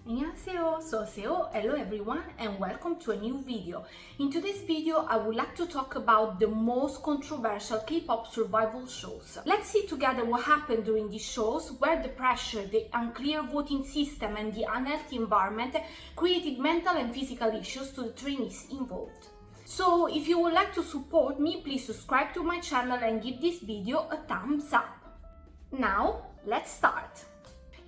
안녕하세요, Soseo. Hello everyone and welcome to a new video. In today's video I would like to talk about the most controversial K-pop survival shows. Let's see together what happened during these shows, where the pressure, the unclear voting system and the unhealthy environment created mental and physical issues to the trainees involved. So if you would like to support me, please subscribe to my channel and give this video a thumbs up. Now, let's start.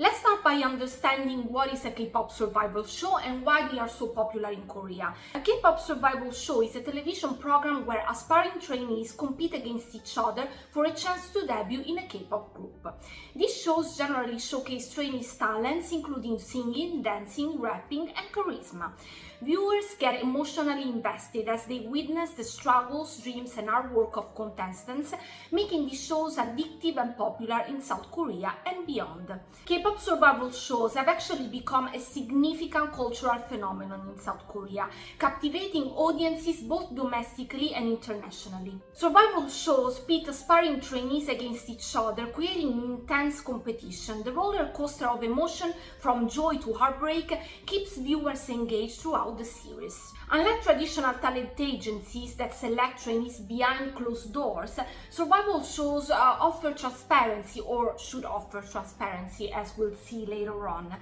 Let's start by understanding what is a K-pop survival show and why they are so popular in Korea. A K-pop survival show is a television program where aspiring trainees compete against each other for a chance to debut in a K-pop group. These shows generally showcase trainees' talents, including singing, dancing, rapping, and charisma. Viewers get emotionally invested as they witness the struggles, dreams, and hard work of contestants, making these shows addictive and popular in South Korea and beyond. K-pop survival shows have actually become a significant cultural phenomenon in South Korea, captivating audiences both domestically and internationally. Survival shows pit aspiring trainees against each other, creating intense competition. The roller coaster of emotion, from joy to heartbreak, keeps viewers engaged throughout the series. Unlike traditional talent agencies that select trainees behind closed doors, survival shows offer transparency, or should offer transparency, as we'll see later on.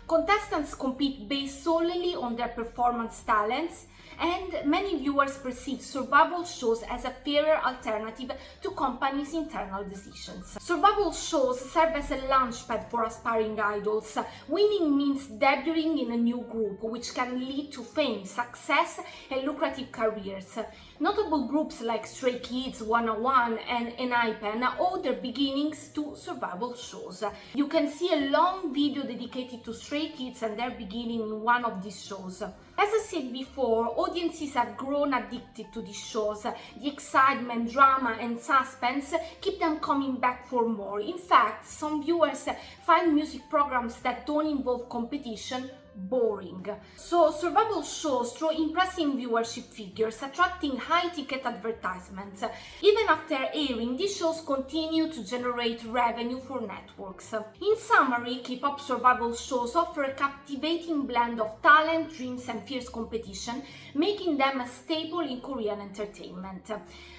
Contestants compete based solely on their performance talents, and many viewers perceive survival shows as a fairer alternative to companies' internal decisions. Survival shows serve as a launchpad for aspiring idols. Winning means debuting in a new group, which can lead to fame, success, and lucrative careers. Notable groups like Stray Kids, 101, and ENHYPEN owe their beginnings to survival shows. You can see a long video dedicated to Stray Kids and their beginning in one of these shows. As I said before, audiences have grown addicted to these shows. The excitement, drama, and suspense keep them coming back for more. In fact, some viewers find music programs that don't involve competition boring. So survival shows draw impressive viewership figures, attracting high-ticket advertisements. Even after airing, these shows continue to generate revenue for networks. In summary, K-pop survival shows offer a captivating blend of talent, dreams, and fierce competition, making them a staple in Korean entertainment.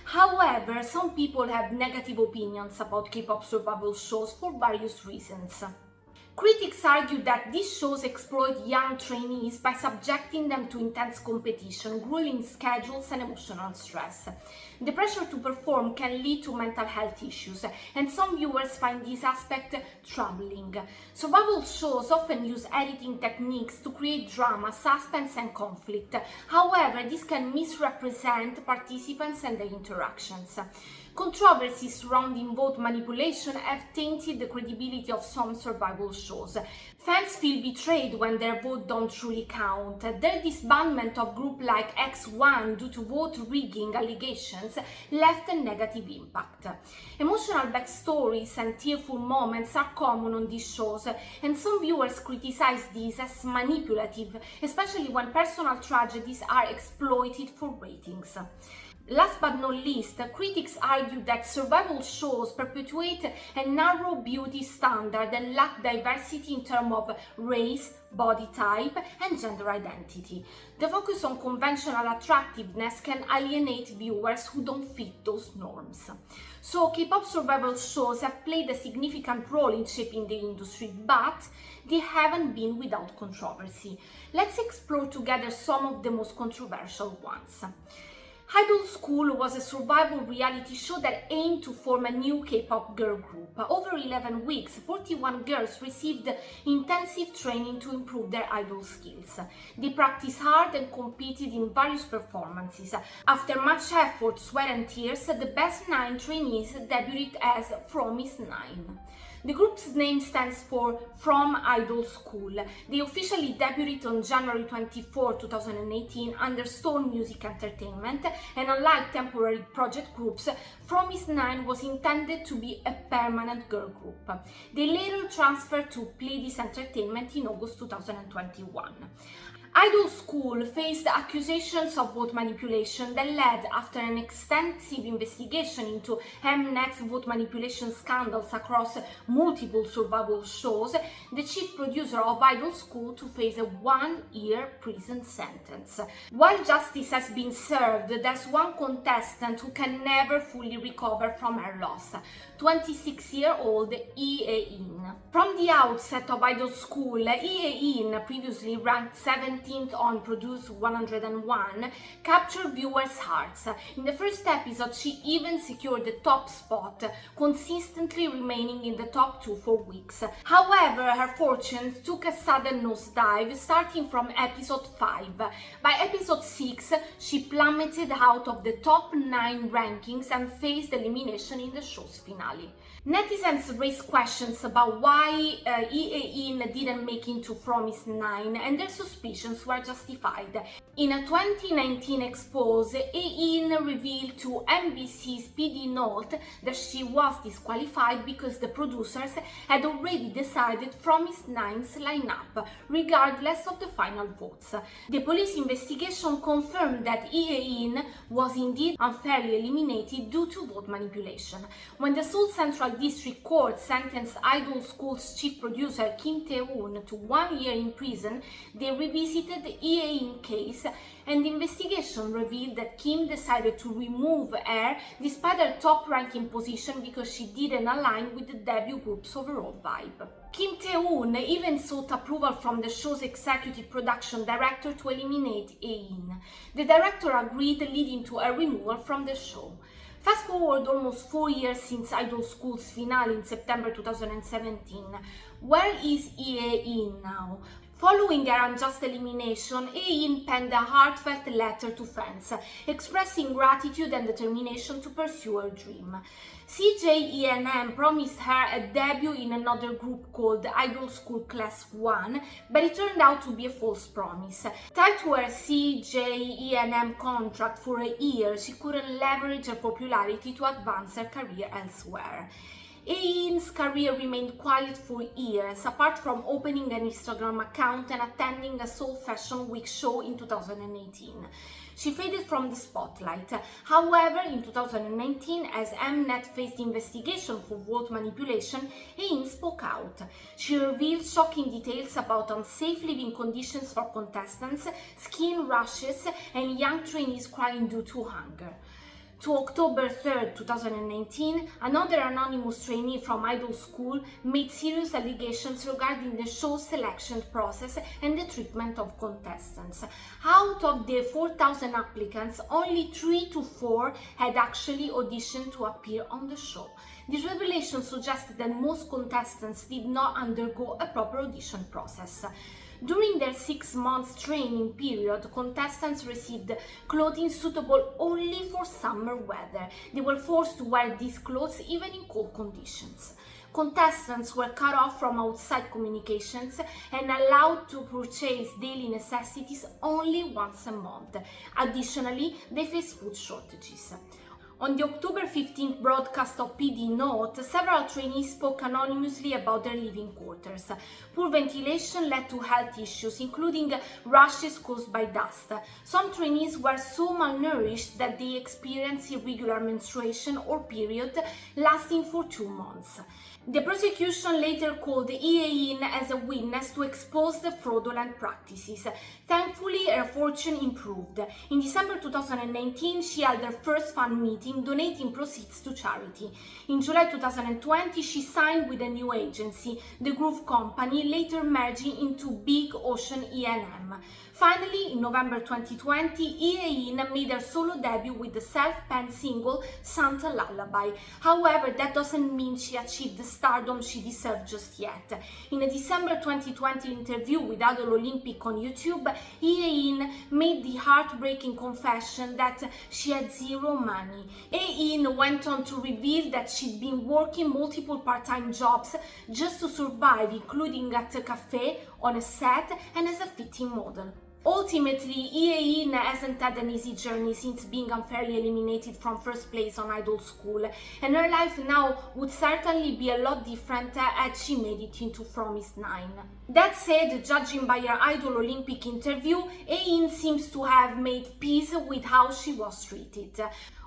However, some people have negative opinions about K-pop survival shows for various reasons. Critics argue that these shows exploit young trainees by subjecting them to intense competition, grueling schedules, and emotional stress. The pressure to perform can lead to mental health issues, and some viewers find this aspect troubling. Survival shows often use editing techniques to create drama, suspense, and conflict. However, this can misrepresent participants and their interactions. Controversies surrounding vote manipulation have tainted the credibility of some survival shows. Fans feel betrayed when their vote don't truly count. Their disbandment of groups like X1 due to vote rigging allegations left a negative impact. Emotional backstories and tearful moments are common on these shows, and some viewers criticize these as manipulative, especially when personal tragedies are exploited for ratings. Last but not least, critics argue that survival shows perpetuate a narrow beauty standard and lack diversity in terms of race, body type, and gender identity. The focus on conventional attractiveness can alienate viewers who don't fit those norms. So, K-pop survival shows have played a significant role in shaping the industry, but they haven't been without controversy. Let's explore together some of the most controversial ones. Idol School was a survival reality show that aimed to form a new K-pop girl group. Over 11 weeks, 41 girls received intensive training to improve their idol skills. They practiced hard and competed in various performances. After much effort, sweat and tears, the best 9 trainees debuted as From is 9. The group's name stands for From Idol School. They officially debuted on January 24, 2018 under Stone Music Entertainment, and unlike temporary project groups, Promise 9 was intended to be a permanent girl group. They later transferred to Pleiades Entertainment in August 2021. Idol School faced accusations of vote manipulation that led, after an extensive investigation into Mnet's vote manipulation scandals across multiple survival shows, the chief producer of Idol School to face a 1-year prison sentence. While justice has been served, there's one contestant who can never fully recover from her loss: 26-year-old Lee Hae-in. From the outset of Idol School, Lee Hae-in, previously ranked 17th on Produce 101, captured viewers' hearts. In the first episode, she even secured the top spot, consistently remaining in the top 2 for weeks. However, her fortunes took a sudden nosedive starting from episode 5. By episode 6, she plummeted out of the top 9 rankings and faced elimination in the show's finale. Netizens raised questions about why Lee Hae-in didn't make into Promise 9, and their suspicions were justified. In a 2019 expose, Hae-in revealed to NBC's PD Note that she was disqualified because the producers had already decided Promise 9's lineup, regardless of the final votes. The police investigation confirmed that Lee Hae-in was indeed unfairly eliminated due to vote manipulation. When the Seoul Central District Court sentenced Idol School's chief producer Kim Tae-hoon to 1 year in prison, they revisited the Lee Hae-in case, and the investigation revealed that Kim decided to remove her despite her top-ranking position because she didn't align with the debut group's overall vibe. Kim Tae-hoon even sought approval from the show's executive production director to eliminate Hae-in. The director agreed, leading to her removal from the show. Fast forward almost 4 years since Idol School's finale in September 2017. Where is Lee Hae-in now? Following her unjust elimination, Hae-in penned a heartfelt letter to fans, expressing gratitude and determination to pursue her dream. CJENM promised her a debut in another group called Idol School Class 1, but it turned out to be a false promise. Tied to her CJENM contract for a year, she couldn't leverage her popularity to advance her career elsewhere. Hae-in's career remained quiet for years, apart from opening an Instagram account and attending a Seoul Fashion Week show in 2018. She faded from the spotlight. However, in 2019, as Mnet faced investigation for vote manipulation, Hae-in spoke out. She revealed shocking details about unsafe living conditions for contestants, skin rashes, and young trainees crying due to hunger. To October 3, 2019, another anonymous trainee from Idol School made serious allegations regarding the show's selection process and the treatment of contestants. Out of the 4,000 applicants, only 3 to 4 had actually auditioned to appear on the show. This revelation suggested that most contestants did not undergo a proper audition process. During their 6 months training period, contestants received clothing suitable only for summer weather. They were forced to wear these clothes even in cold conditions. Contestants were cut off from outside communications and allowed to purchase daily necessities only once a month. Additionally, they faced food shortages. On the October 15th broadcast of PD Note, several trainees spoke anonymously about their living quarters. Poor ventilation led to health issues, including rashes caused by dust. Some trainees were so malnourished that they experienced irregular menstruation or period lasting for 2 months. The prosecution later called Lee Hae-in as a witness to expose the fraudulent practices. Thankfully, her fortune improved. In December 2019, she held her first fan meeting, donating proceeds to charity. In July 2020, she signed with a new agency, the Groove Company, later merging into Big Ocean E&M. Finally, in November 2020, Lee Hae-in made her solo debut with the self-penned single Santa Lullaby. However, that doesn't mean she achieved the stardom she deserved just yet. In a December 2020 interview with Idol Olympic on YouTube, Lee Hae-in made the heartbreaking confession that she had zero money. Hae-in went on to reveal that she'd been working multiple part-time jobs just to survive, including at a cafe, on a set, and as a fitting model. Ultimately, Lee Hae-in hasn't had an easy journey since being unfairly eliminated from first place on Idol School, and her life now would certainly be a lot different had she made it into Promised 9. That said, judging by her Idol Olympic interview, Hae-in seems to have made peace with how she was treated.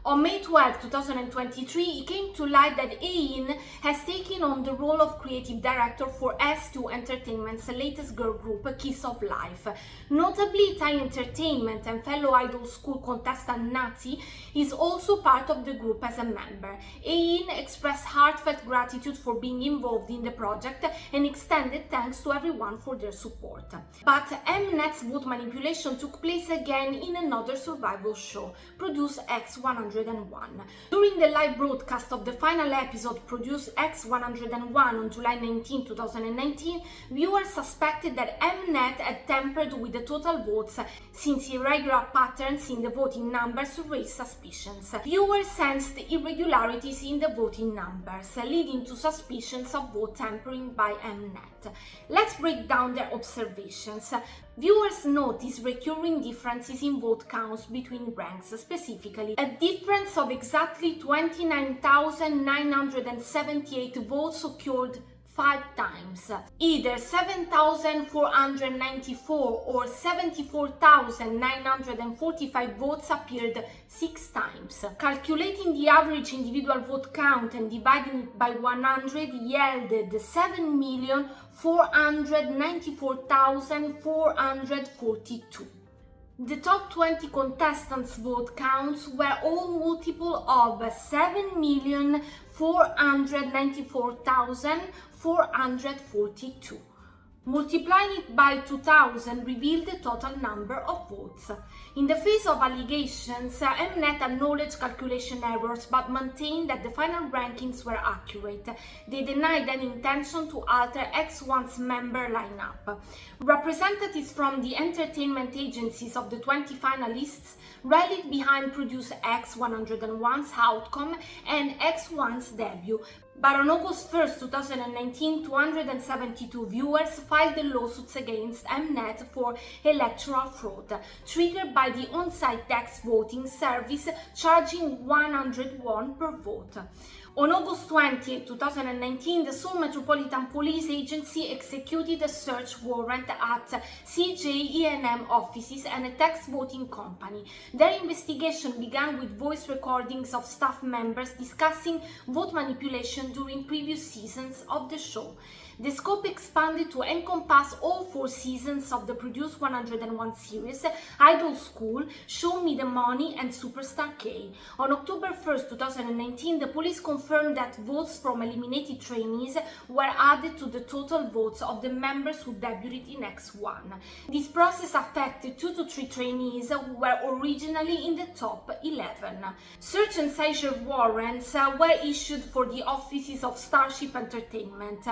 On May 12, 2023, it came to light that Hae-in has taken on the role of creative director for S2 Entertainment's latest girl group, Kiss of Life. Notably, Thai Entertainment and fellow Idol School contestant Nati is also part of the group as a member. Hae-in expressed heartfelt gratitude for being involved in the project and extended thanks to everyone for their support. But Mnet's vote manipulation took place again in another survival show, Produce X101. During the live broadcast of the final episode, Produce X101 on July 19, 2019, viewers suspected that Mnet had tampered with the total votes since irregular patterns in the voting numbers raised suspicions. Viewers sensed irregularities in the voting numbers, leading to suspicions of vote tampering by Mnet. Let's break down their observations. Viewers noticed recurring differences in vote counts between ranks, specifically a difference of exactly 29,978 votes occurred 5 times. Either 7,494 or 74,945 votes appeared 6 times. Calculating the average individual vote count and dividing it by 100 yielded 7,494,442. The top 20 contestants' vote counts were all multiple of 7,494,442. Multiplying it by 2,000 revealed the total number of votes. In the face of allegations, Mnet acknowledged calculation errors but maintained that the final rankings were accurate. They denied any intention to alter X1's member lineup. Representatives from the entertainment agencies of the 20 finalists rallied behind Produce X101's outcome and X1's debut. But on August 1, 2019, 272 viewers filed lawsuits against Mnet for electoral fraud, triggered by the on-site text voting service charging 100 won per vote. On August 20, 2019, the Seoul Metropolitan Police Agency executed a search warrant at CJENM offices and a text voting company. Their investigation began with voice recordings of staff members discussing vote manipulation during previous seasons of the show. The scope expanded to encompass all 4 seasons of the Produce 101 series, Idol School, Show Me the Money, and Superstar K. On October 1, 2019, the police confirmed that votes from eliminated trainees were added to the total votes of the members who debuted in X1. This process affected 2 to 3 trainees who were originally in the top 11. Search and seizure warrants were issued for the offices of Starship Entertainment,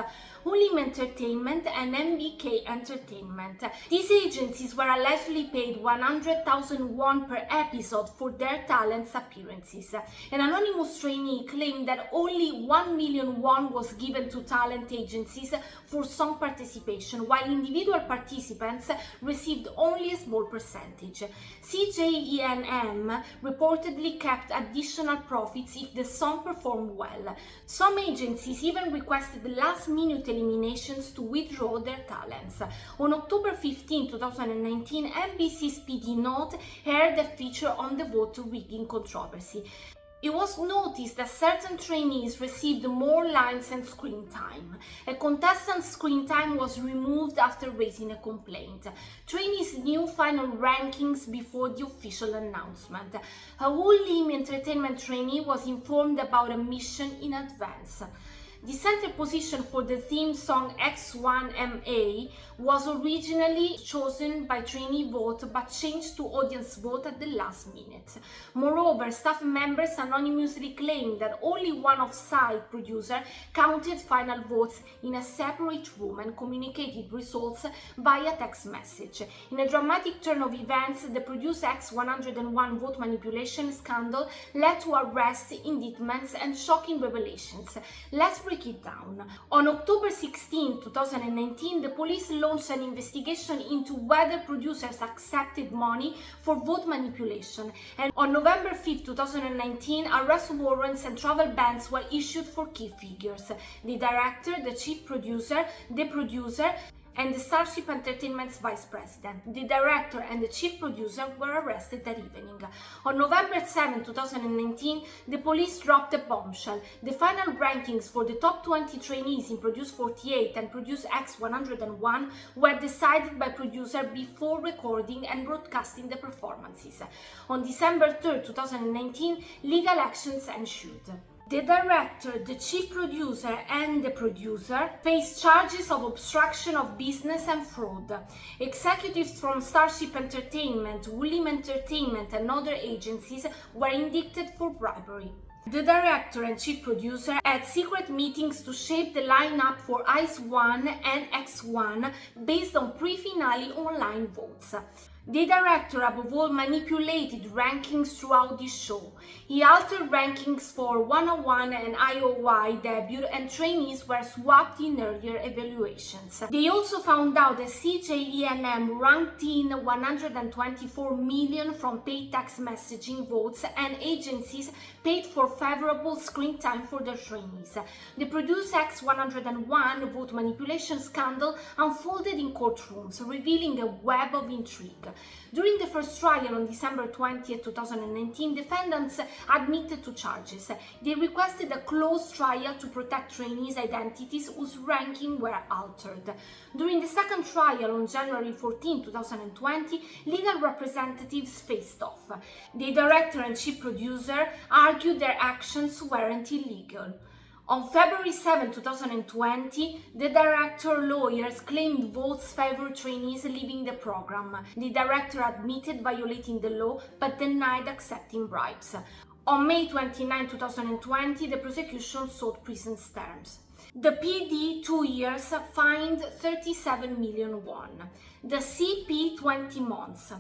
Ulim Entertainment, and MBK Entertainment. These agencies were allegedly paid 100,000 won per episode for their talents appearances. An anonymous trainee claimed that only 1 million won was given to talent agencies for song participation, while individual participants received only a small percentage. CJENM reportedly kept additional profits if the song performed well. Some agencies even requested last-minute eliminations to withdraw their talents. On October 15, 2019, NBC's PD Note aired a feature on the vote rigging controversy. It was noticed that certain trainees received more lines and screen time. A contestant's screen time was removed after raising a complaint. Trainees knew final rankings before the official announcement. A Ulim Entertainment trainee was informed about a mission in advance. The center position for the theme song X1MA was originally chosen by trainee vote but changed to audience vote at the last minute. Moreover, staff members anonymously claimed that only one off-site producer counted final votes in a separate room and communicated results via text message. In a dramatic turn of events, the Produce X101 vote manipulation scandal led to arrests, indictments, and shocking revelations. Let's break it down. On October 16, 2019, the police launched an investigation into whether producers accepted money for vote manipulation. And on November 5, 2019, arrest warrants and travel bans were issued for key figures: the director, the chief producer, the producer, and the Starship Entertainment's vice president. The director and the chief producer were arrested that evening. On November 7, 2019, the police dropped a bombshell. The final rankings for the top 20 trainees in Produce 48 and Produce X101 were decided by producer before recording and broadcasting the performances. On December 3, 2019, legal actions ensued. The director, the chief producer, and the producer faced charges of obstruction of business and fraud. Executives from Starship Entertainment, William Entertainment, and other agencies were indicted for bribery. The director and chief producer had secret meetings to shape the lineup for ICE 1 and X1 based on pre-finale online votes. The director, above all, manipulated rankings throughout the show. He altered rankings for 101 and IOY debut, and trainees were swapped in earlier evaluations. They also found out that CJENM ranked in 124 million from paid text messaging votes, and agencies paid for favorable screen time for their trainees. The Produce X101 vote manipulation scandal unfolded in courtrooms, revealing a web of intrigue. During the first trial on December 20, 2019, defendants admitted to charges. They requested a closed trial to protect trainees' identities whose ranking were altered. During the second trial on January 14, 2020, legal representatives faced off. The director and chief producer argued their actions weren't illegal. On February 7, 2020, the director lawyers claimed votes favored trainees leaving the program. The director admitted violating the law but denied accepting bribes. On May 29, 2020, the prosecution sought prison terms. The PD 2 years, fined 37 million won. The CP 20 months.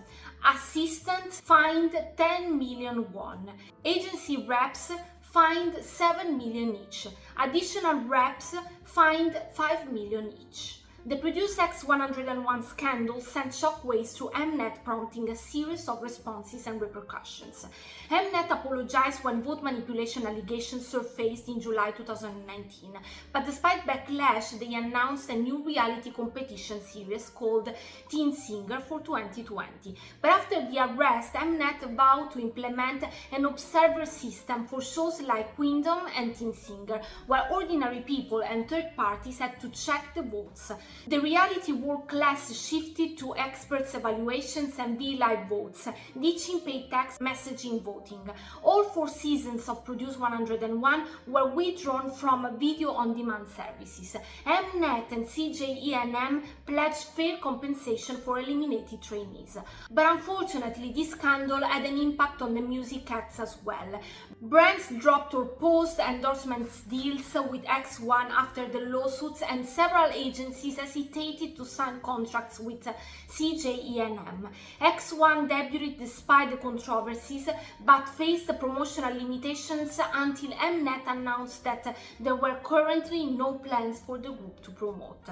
Assistants fined 10 million won. Agency reps fined 7 million each. Additional reps fined 5 million each. The Produce X101 scandal sent shockwaves through Mnet, prompting a series of responses and repercussions. Mnet apologized when vote manipulation allegations surfaced in July 2019, but despite backlash, they announced a new reality competition series called Teen Singer for 2020. But after the arrest, Mnet vowed to implement an observer system for shows like Queendom and Teen Singer, where ordinary people and third parties had to check the votes. The reality world class shifted to experts' evaluations and V-Live votes, ditching paid text messaging voting. All 4 seasons of Produce 101 were withdrawn from video-on-demand services. Mnet and CJENM pledged fair compensation for eliminated trainees. But unfortunately, this scandal had an impact on the music acts as well. Brands dropped or paused endorsements deals with X1 after the lawsuits, and several agencies hesitated to sign contracts with CJENM. X1 debuted despite the controversies, but faced promotional limitations until Mnet announced that there were currently no plans for the group to promote.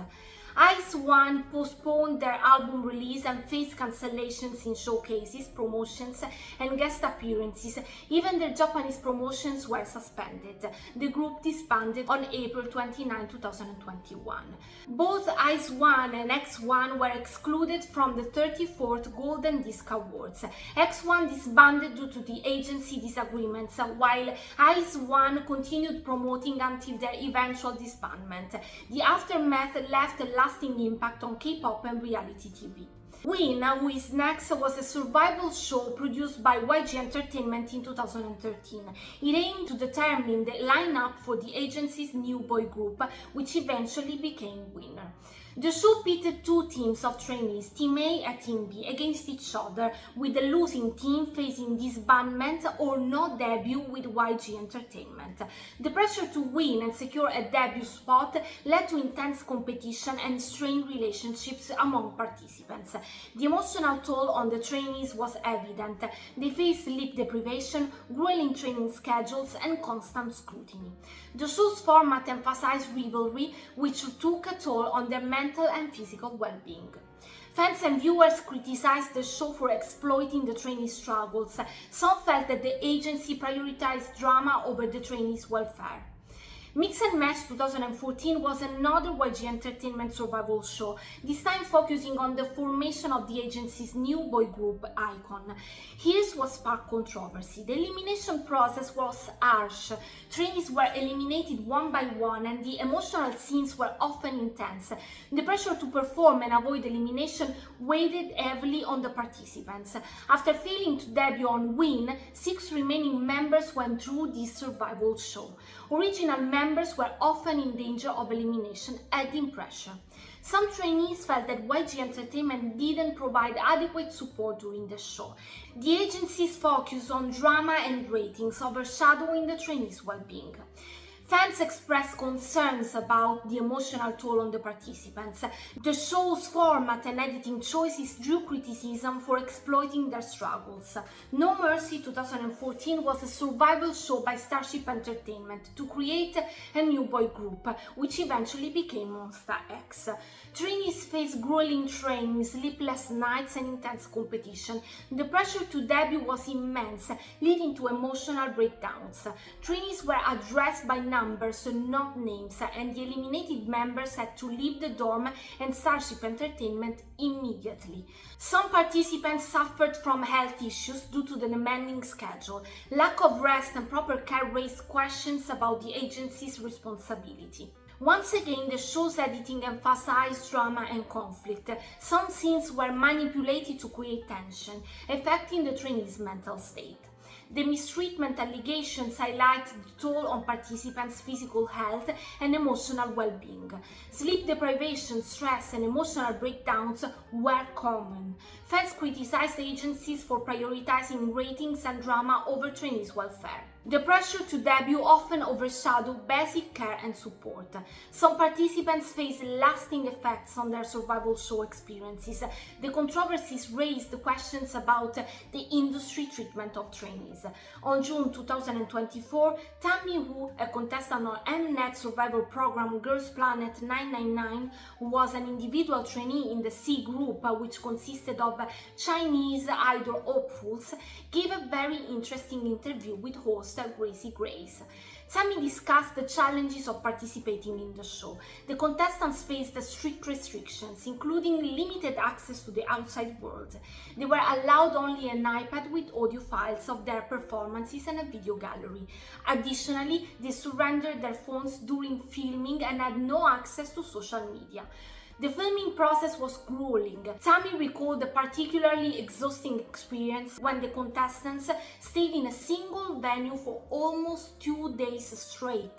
ICE 1 postponed their album release and faced cancellations in showcases, promotions, and guest appearances. Even their Japanese promotions were suspended. The group disbanded on April 29, 2021. Both ICE 1 and X1 were excluded from the 34th Golden Disc Awards. X1 disbanded due to the agency disagreements, while ICE 1 continued promoting until their eventual disbandment. The aftermath left a lasting impact on K-pop and reality TV. Win, Who Is Next was a survival show produced by YG Entertainment in 2013. It aimed to determine the lineup for the agency's new boy group, which eventually became Winner. The show pitted two teams of trainees, Team A and Team B, against each other, with the losing team facing disbandment or no debut with YG Entertainment. The pressure to win and secure a debut spot led to intense competition and strained relationships among participants. The emotional toll on the trainees was evident. They faced sleep deprivation, grueling training schedules, and constant scrutiny. The show's format emphasized rivalry, which took a toll on their mental and physical well-being. Fans and viewers criticized the show for exploiting the trainee struggles. Some felt that the agency prioritized drama over the trainees' welfare. Mix and Match 2014 was another YG Entertainment survival show, this time focusing on the formation of the agency's new boy group, Icon. Here's what sparked controversy. The elimination process was harsh. Trainees were eliminated one by one and the emotional scenes were often intense. The pressure to perform and avoid elimination weighed heavily on the participants. After failing to debut on Win, 6 remaining members went through this survival show. Original members were often in danger of elimination, adding pressure. Some trainees felt that YG Entertainment didn't provide adequate support during the show. The agency's focus on drama and ratings overshadowing the trainees' well-being. Fans expressed concerns about the emotional toll on the participants. The show's format and editing choices drew criticism for exploiting their struggles. No Mercy 2014 was a survival show by Starship Entertainment to create a new boy group, which eventually became Monsta X. Trainees faced grueling training, sleepless nights, and intense competition. The pressure to debut was immense, leading to emotional breakdowns. Trainees were addressed by numbers, not names, and the eliminated members had to leave the dorm and Starship Entertainment immediately. Some participants suffered from health issues due to the demanding schedule. Lack of rest and proper care raised questions about the agency's responsibility. Once again, the show's editing emphasized drama and conflict. Some scenes were manipulated to create tension, affecting the trainees' mental state. The mistreatment allegations highlight the toll on participants' physical health and emotional well-being. Sleep deprivation, stress, and emotional breakdowns were common. Fans criticized agencies for prioritizing ratings and drama over trainees' welfare. The pressure to debut often overshadowed basic care and support. Some participants faced lasting effects on their survival show experiences. The controversies raised questions about the industry treatment of trainees. On June 2024, Tammy Wu, a contestant on Mnet survival program Girls Planet 999, who was an individual trainee in the C group, which consisted of Chinese idol hopefuls, gave a very interesting interview with host Gracie. Tammy discussed the challenges of participating in the show. The contestants faced strict restrictions, including limited access to the outside world. They were allowed only an iPad with audio files of their performances and a video gallery. Additionally, they surrendered their phones during filming and had no access to social media. The filming process was grueling. Tammy recalled a particularly exhausting experience when the contestants stayed in a single venue for almost 2 days straight.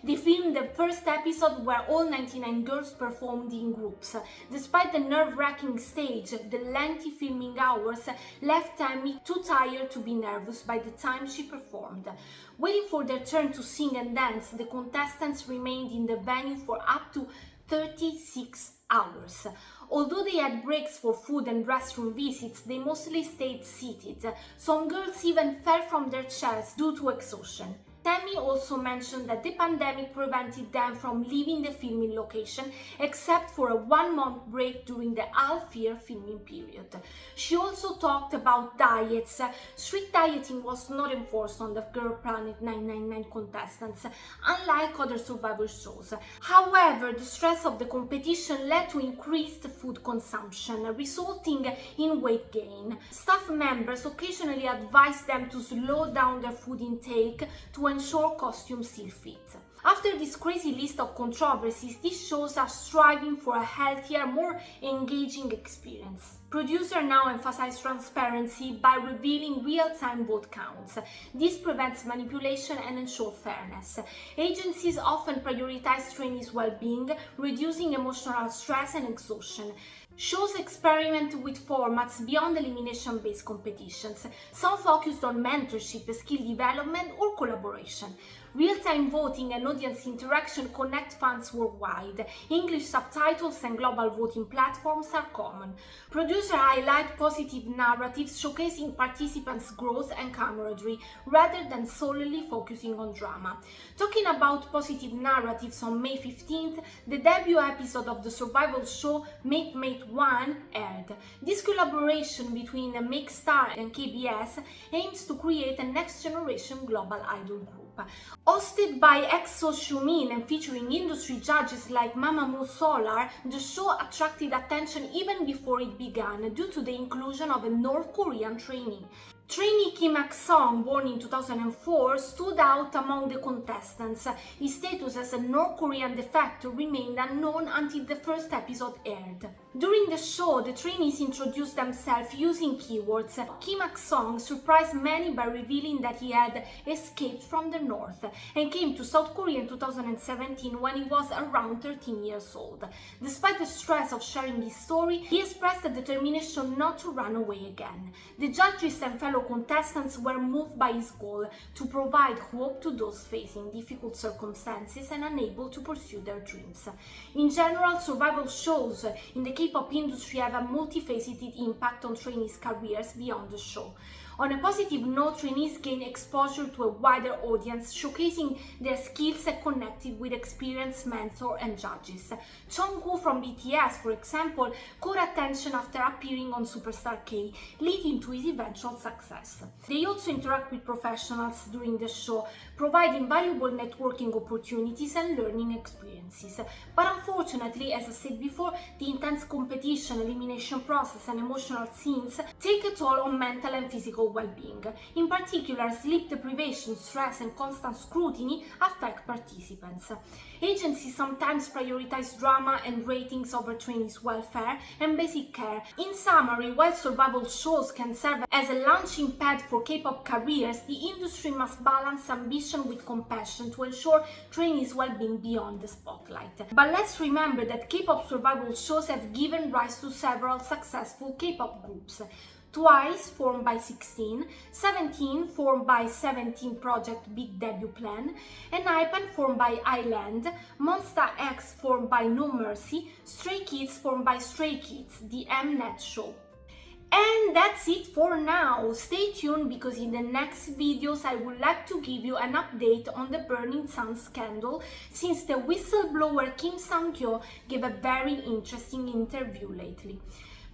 They filmed the first episode where all 99 girls performed in groups. Despite the nerve-wracking stage, the lengthy filming hours left Tammy too tired to be nervous by the time she performed. Waiting for their turn to sing and dance, the contestants remained in the venue for up to 36 hours. Although they had breaks for food and restroom visits, they mostly stayed seated. Some girls even fell from their chairs due to exhaustion. Tammy also mentioned that the pandemic prevented them from leaving the filming location except for a 1-month break during the half-year filming period. She also talked about diets. Strict dieting was not enforced on the Girl Planet 999 contestants, unlike other survival shows. However, the stress of the competition led to increased food consumption, resulting in weight gain. Staff members occasionally advised them to slow down their food intake to ensure costumes still fit. After this crazy list of controversies, these shows are striving for a healthier, more engaging experience. Producers now emphasize transparency by revealing real-time vote counts. This prevents manipulation and ensures fairness. Agencies often prioritize trainees' well-being, reducing emotional stress and exhaustion. Shows experiment with formats beyond elimination-based competitions. Some focused on mentorship, skill development, or collaboration. Real-time voting and audience interaction connect fans worldwide. English subtitles and global voting platforms are common. Producers highlight positive narratives showcasing participants' growth and camaraderie, rather than solely focusing on drama. Talking about positive narratives, on May 15th, the debut episode of the survival show Make Mate 1 aired. This collaboration between Make Star and KBS aims to create a next-generation global idol group. Hosted by ex-So Xiumin and featuring industry judges like Mamamoo Solar, the show attracted attention even before it began due to the inclusion of a North Korean trainee. Trainee Kim Hak-song, born in 2004, stood out among the contestants. His status as a North Korean de facto remained unknown until the first episode aired. During the show, the trainees introduced themselves using keywords. Kim Hak-song surprised many by revealing that he had escaped from the north and came to South Korea in 2017 when he was around 13 years old. Despite the stress of sharing his story, he expressed a determination not to run away again. The judges and fellow contestants were moved by his goal to provide hope to those facing difficult circumstances and unable to pursue their dreams. In general, survival shows in the K-pop industry have a multifaceted impact on trainees' careers beyond the show. On a positive note, trainees gain exposure to a wider audience, showcasing their skills and connected with experienced mentors and judges. Jungkook from BTS, for example, caught attention after appearing on Superstar K, leading to his eventual success. They also interact with professionals during the show, providing valuable networking opportunities and learning experiences. But unfortunately, as I said before, the intense competition, elimination process, and emotional scenes take a toll on mental and physical well-being. In particular, sleep deprivation, stress, and constant scrutiny affect participants. Agencies sometimes prioritize drama and ratings over trainees' welfare and basic care. In summary, while survival shows can serve as a launching pad for K-pop careers, the industry must balance ambition with compassion to ensure trainees' well-being beyond the spotlight. But let's remember that K-pop survival shows have given rise to several successful K-pop groups. Twice, formed by 16, 17, formed by 17 Project Big Debut Plan, and IPAN, formed by Island, Monsta X, formed by No Mercy, Stray Kids, formed by Stray Kids, the Mnet show. And that's it for now. Stay tuned, because in the next videos I would like to give you an update on the Burning Sun scandal, since the whistleblower Kim Sang-kyo gave a very interesting interview lately.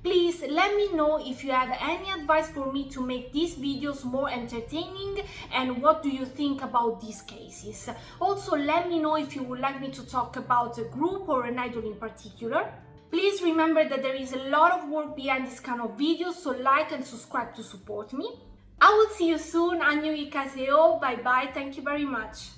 Please let me know if you have any advice for me to make these videos more entertaining, and what do you think about these cases. Also, let me know if you would like me to talk about a group or an idol in particular. Please remember that there is a lot of work behind this kind of videos, so like and subscribe to support me. I will see you soon. Annyeonghaseyo. Bye bye. Thank you very much.